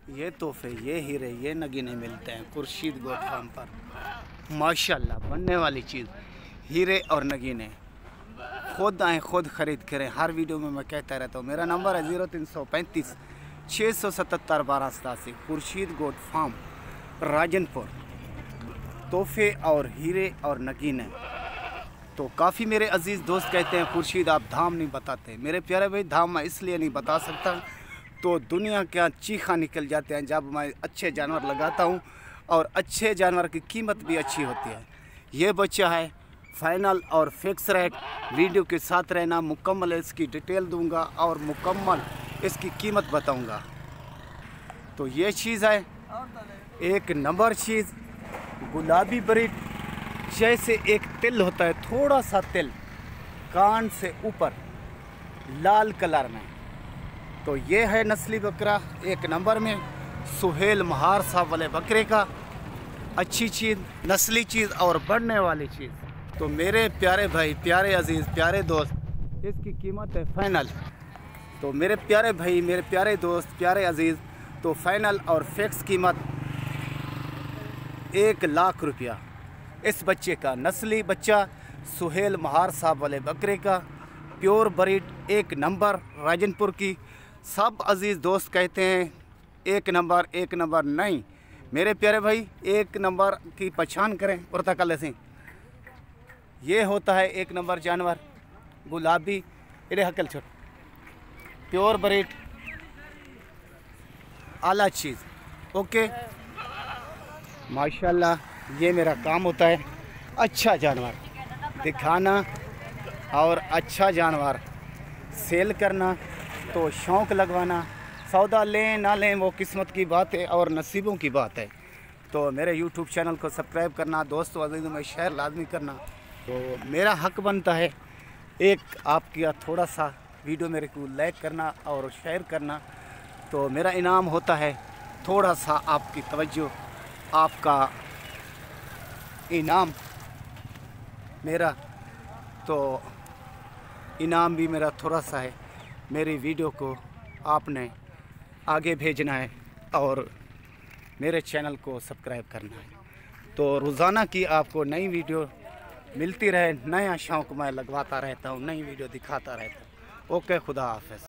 ये तोहफे, ये हीरे, ये नगीने मिलते हैं खुर्शीद गोट फार्म पर। माशाल्लाह बनने वाली चीज़, हीरे और नगीने। खुद आएँ, खुद ख़रीद करें। हर वीडियो में मैं कहता रहता हूँ। मेरा नंबर है 0335 677 1287। Khursheed goat farm Rajanpur. तोहफे और हीरे और नगीने। तो काफ़ी मेरे अजीज़ दोस्त कहते हैं खुर्शीद आप धाम नहीं बताते। मेरे प्यारे भाई, धाम मैं इसलिए नहीं बता सकता तो दुनिया क्या चीखा निकल जाते हैं जब मैं अच्छे जानवर लगाता हूँ, और अच्छे जानवर की कीमत भी अच्छी होती है। ये बच्चा है फाइनल और फिक्स रेट। वीडियो के साथ रहना, मुकम्मल इसकी डिटेल दूंगा और मुकम्मल इसकी कीमत बताऊंगा। तो ये चीज़ है एक नंबर चीज़, गुलाबी ब्रीड। जैसे एक तिल होता है, थोड़ा सा तिल कान से ऊपर लाल कलर में, तो ये है नस्ली बकरा एक नंबर में। सुहेल महार साहब वाले बकरे का अच्छी चीज़, नस्ली चीज़ और बढ़ने वाली चीज़। तो मेरे प्यारे भाई, प्यारे अजीज़, प्यारे दोस्त, इसकी कीमत है फाइनल। तो मेरे प्यारे भाई, मेरे प्यारे दोस्त, प्यारे अजीज़, तो फाइनल और फिक्स कीमत 1 लाख रुपया इस बच्चे का। नस्ली बच्चा सुहेल महार साहब वाले बकरे का, प्योर ब्रीड एक नंबर राजनपुर की। सब अजीज़ दोस्त कहते हैं एक नंबर, एक नंबर नहीं मेरे प्यारे भाई, एक नंबर की पहचान करें पुरतकल से। ये होता है एक नंबर जानवर, गुलाबी इधे हकल छोट, प्योर ब्रीड, आला चीज़। ओके, माशाल्लाह ये मेरा काम होता है अच्छा जानवर दिखाना और अच्छा जानवर सेल करना। तो शौक़ लगवाना, सौदा लें ना लें वो किस्मत की बात है और नसीबों की बात है। तो मेरे YouTube चैनल को सब्सक्राइब करना, दोस्तों अज़ीज़ों में शेयर लाजमी करना। तो मेरा हक बनता है एक आपका थोड़ा सा वीडियो मेरे को लाइक करना और शेयर करना। तो मेरा इनाम होता है थोड़ा सा आपकी तवज्जो, आपका इनाम मेरा। तो इनाम भी मेरा थोड़ा सा है। मेरी वीडियो को आपने आगे भेजना है और मेरे चैनल को सब्सक्राइब करना है। तो रोज़ाना की आपको नई वीडियो मिलती रहे, नया शौक़ मैं लगवाता रहता हूँ, नई वीडियो दिखाता रहता हूँ। ओके, खुदा हाफ़िज़।